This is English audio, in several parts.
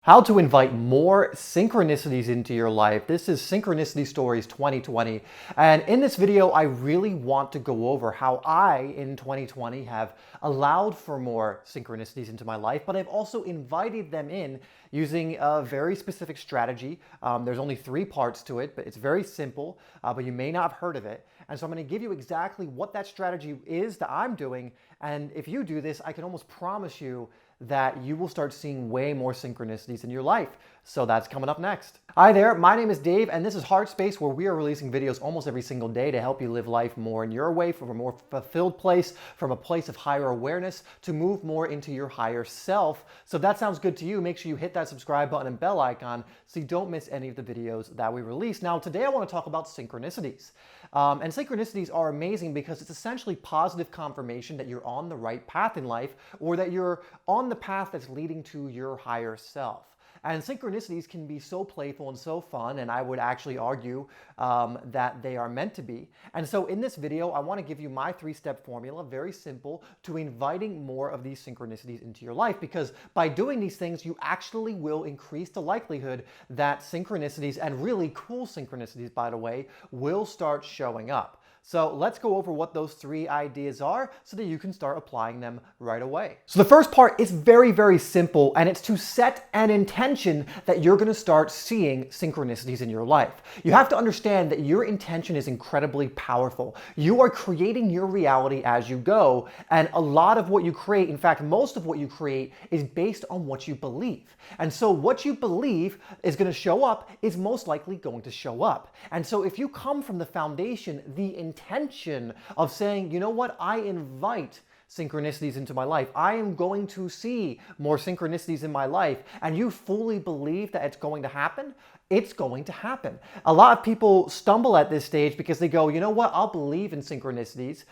How to invite more synchronicities into your life. This is Synchronicity Stories 2020. And in this video, I really want to go over how I, in 2020, have allowed for more synchronicities into my life, but I've also invited them in using a very specific strategy. There's only 3 parts to it, but it's very simple, but you may not have heard of it. And so I'm going to give you exactly what that strategy is that I'm doing. And if you do this, I can almost promise you that you will start seeing way more synchronicities in your life. So that's coming up next. Hi there, my name is Dave, and this is HeartSpace, where we are releasing videos almost every single day to help you live life more in your way, from a more fulfilled place, from a place of higher awareness, to move more into your higher self. So if that sounds good to you, make sure you hit that subscribe button and bell icon so you don't miss any of the videos that we release. Now, today I want to talk about synchronicities. And synchronicities are amazing because it's essentially positive confirmation that you're on the right path in life, or that you're on the path that's leading to your higher self. And synchronicities can be so playful and so fun, and I would actually argue that they are meant to be. And so in this video, I want to give you my 3-step formula, very simple, to inviting more of these synchronicities into your life. Because by doing these things, you actually will increase the likelihood that synchronicities, and really cool synchronicities, by the way, will start showing up. So let's go over what those 3 ideas are so that you can start applying them right away. So the first part is very, very simple, and it's to set an intention that you're going to start seeing synchronicities in your life. You have to understand that your intention is incredibly powerful. You are creating your reality as you go, and a lot of what you create, in fact, most of what you create, is based on what you believe. And so what you believe is going to show up is most likely going to show up. And so if you come from the foundation, the intention of saying, you know what, I invite synchronicities into my life, I am going to see more synchronicities in my life, and you fully believe that it's going to happen, it's going to happen. A lot of people stumble at this stage because they go, you know what, I'll believe in synchronicities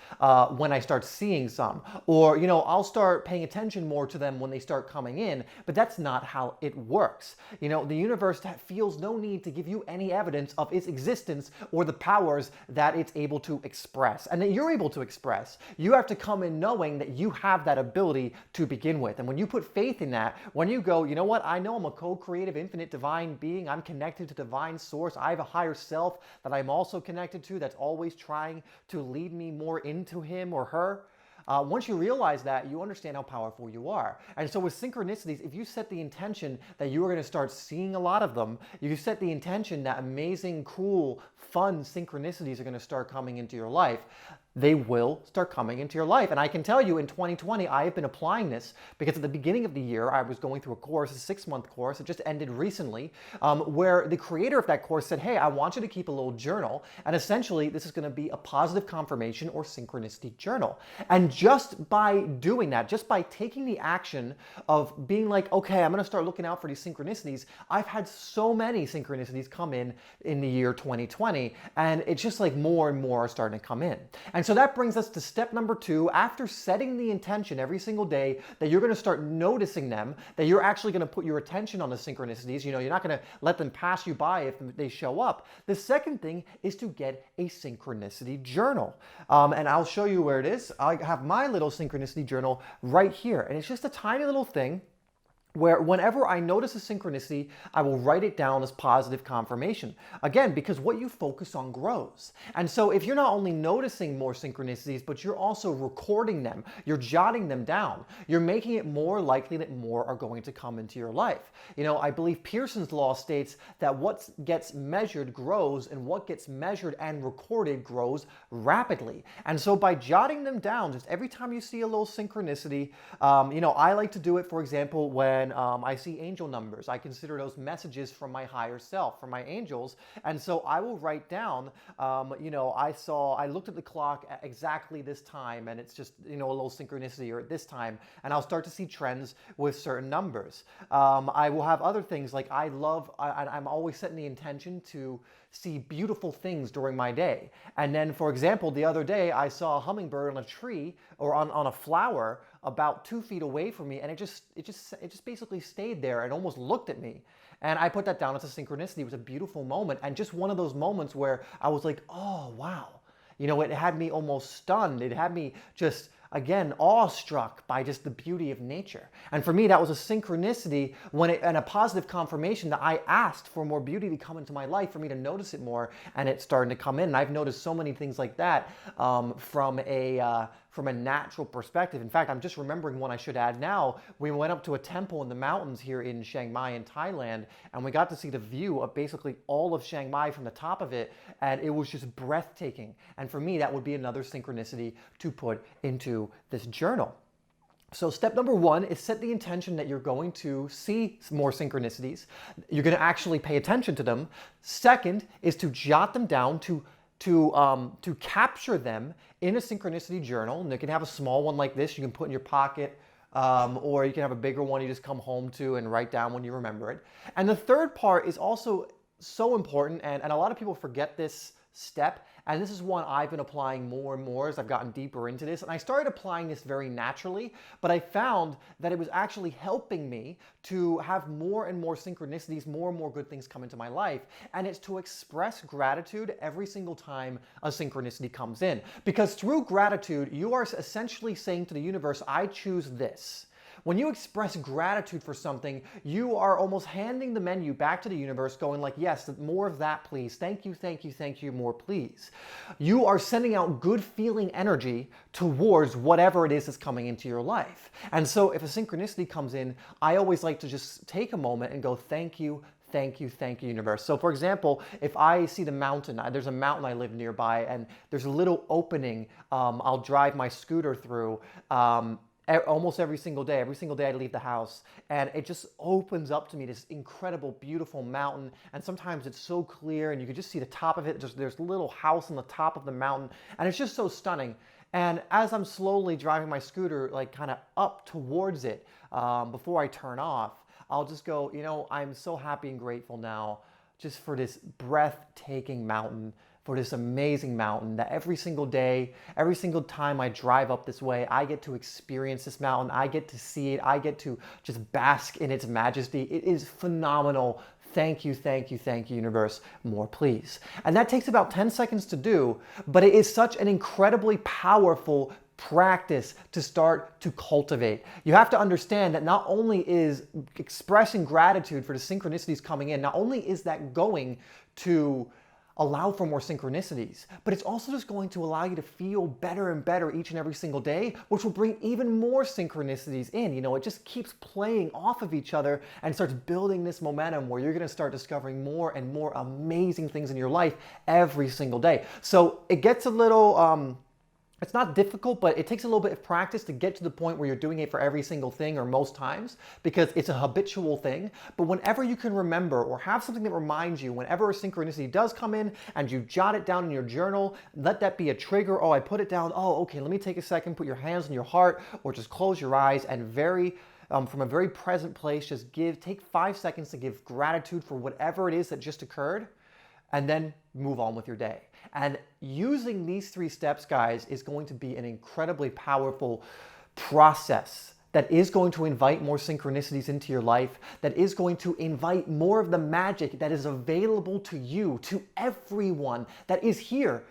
when I start seeing some. Or, you know, I'll start paying attention more to them when they start coming in. But that's not how it works. You know, the universe feels no need to give you any evidence of its existence or the powers that it's able to express and that you're able to express. You have to come in knowing that you have that ability to begin with. And when you put faith in that, when you go, you know what, I know I'm a co-creative, infinite, divine being, I'm connected to divine source, I have a higher self that I'm also connected to that's always trying to lead me more into him or her. Once you realize that, you understand how powerful you are. And so with synchronicities, if you set the intention that you are going to start seeing a lot of them, you set the intention that amazing, cool, fun synchronicities are going to start coming into your life, they will start coming into your life. And I can tell you in 2020, I have been applying this because at the beginning of the year, I was going through a course, a 6-month course. It just ended recently, where the creator of that course said, hey, I want you to keep a little journal. And essentially, this is going to be a positive confirmation or synchronicity journal. And just by doing that, just by taking the action of being like, okay, I'm going to start looking out for these synchronicities, I've had so many synchronicities come in the year 2020. And it's just like more and more are starting to come in. And so that brings us to step number 2. After setting the intention every single day that you're going to start noticing them, that you're actually going to put your attention on the synchronicities, you know, you're not going to let them pass you by if they show up. The second thing is to get a synchronicity journal. And I'll show you where it is. I have my little synchronicity journal right here. And it's just a tiny little thing where whenever I notice a synchronicity, I will write it down as positive confirmation. Again, because what you focus on grows. And so if you're not only noticing more synchronicities, but you're also recording them, you're jotting them down, you're making it more likely that more are going to come into your life. You know, I believe Pearson's law states that what gets measured grows, and what gets measured and recorded grows rapidly. And so by jotting them down, just every time you see a little synchronicity, you know, I like to do it, for example, when I see angel numbers. I consider those messages from my higher self, from my angels. And so I will write down, you know, I looked at the clock at exactly this time, and it's just, you know, a little synchronicity, or at this time, and I'll start to see trends with certain numbers. I will have other things like I'm always setting the intention to see beautiful things during my day. And then, for example, the other day I saw a hummingbird on a tree, or on a flower about 2 feet away from me, and it just basically stayed there and almost looked at me. And I put that down as a synchronicity. It was a beautiful moment, and just one of those moments where I was like, oh wow, you know, it had me almost stunned. It had me just again, awestruck by just the beauty of nature. And for me, that was a synchronicity and a positive confirmation that I asked for more beauty to come into my life, for me to notice it more, and it's starting to come in. And I've noticed so many things like that from a natural perspective. In fact, I'm just remembering one I should add now. We went up to a temple in the mountains here in Chiang Mai in Thailand, and we got to see the view of basically all of Chiang Mai from the top of it, and it was just breathtaking. And for me, that would be another synchronicity to put into this journal. So step number one is set the intention that you're going to see more synchronicities. You're going to actually pay attention to them. Second is to jot them down, to capture them in a synchronicity journal. And you can have a small one like this you can put in your pocket, or you can have a bigger one you just come home to and write down when you remember it. And the third part is also so important, and a lot of people forget this step, and this is one I've been applying more and more as I've gotten deeper into this. And I started applying this very naturally, but I found that it was actually helping me to have more and more synchronicities, more and more good things come into my life. And it's to express gratitude every single time a synchronicity comes in. Because through gratitude, you are essentially saying to the universe, I choose this. When you express gratitude for something, you are almost handing the menu back to the universe, going like, yes, more of that, please. Thank you, thank you, thank you, more, please. You are sending out good feeling energy towards whatever it is that's coming into your life. And so if a synchronicity comes in, I always like to just take a moment and go, thank you, thank you, thank you, universe. So for example, if I see the mountain, there's a mountain I live nearby, and there's a little opening I'll drive my scooter through almost every single day. Every single day I leave the house, and it just opens up to me this incredible, beautiful mountain. And sometimes it's so clear and you can just see the top of it. There's a little house on the top of the mountain, and it's just so stunning. And as I'm slowly driving my scooter, like kind of up towards it, before I turn off, I'll just go, you know, I'm so happy and grateful now just for this breathtaking mountain, for this amazing mountain, that every single day, every single time I drive up this way, I get to experience this mountain. I get to see it. I get to just bask in its majesty. It is phenomenal. Thank you, thank you, thank you, universe. More, please. And that takes about 10 seconds to do, but it is such an incredibly powerful practice to start to cultivate. You have to understand that not only is expressing gratitude for the synchronicities coming in, not only is that going to allow for more synchronicities, but it's also just going to allow you to feel better and better each and every single day, which will bring even more synchronicities in. You know, it just keeps playing off of each other and starts building this momentum where you're going to start discovering more and more amazing things in your life every single day. So it gets a little, it's not difficult, but it takes a little bit of practice to get to the point where you're doing it for every single thing, or most times, because it's a habitual thing. But whenever you can remember or have something that reminds you, whenever a synchronicity does come in and you jot it down in your journal, let that be a trigger. Oh, I put it down. Oh, okay, let me take a second, put your hands on your heart, or just close your eyes and from a very present place, just take 5 seconds to give gratitude for whatever it is that just occurred, and then move on with your day. And using these 3 steps, guys, is going to be an incredibly powerful process that is going to invite more synchronicities into your life, that is going to invite more of the magic that is available to you, to everyone that is here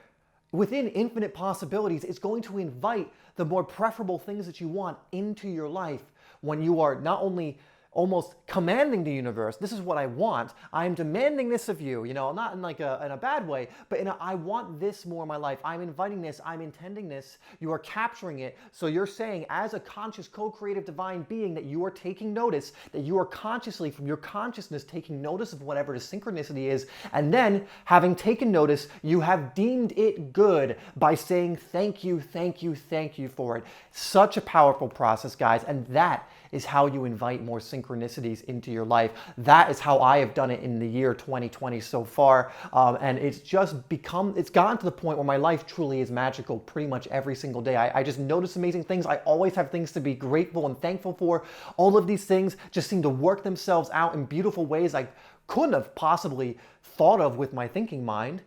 within infinite possibilities. It's going to invite the more preferable things that you want into your life when you are not only almost commanding the universe, this is what I want, I am demanding this of you, you know, not in like in a bad way, but I want this more in my life. I'm inviting this, I'm intending this, you are capturing it. So you're saying, as a conscious, co-creative divine being, that you are taking notice, that you are consciously, from your consciousness, taking notice of whatever the synchronicity is, and then, having taken notice, you have deemed it good by saying thank you, thank you, thank you for it. Such a powerful process, guys, and that is how you invite more synchronicities into your life. That is how I have done it in the year 2020 so far. And it's gotten to the point where my life truly is magical pretty much every single day. I just notice amazing things. I always have things to be grateful and thankful for. All of these things just seem to work themselves out in beautiful ways I couldn't have possibly thought of with my thinking mind.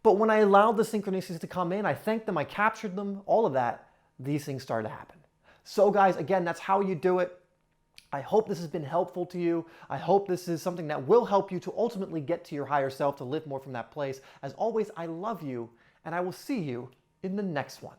But when I allowed the synchronicities to come in, I thanked them, I captured them, all of that, these things started to happen. So guys, again, that's how you do it. I hope this has been helpful to you. I hope this is something that will help you to ultimately get to your higher self, to live more from that place. As always, I love you, and I will see you in the next one.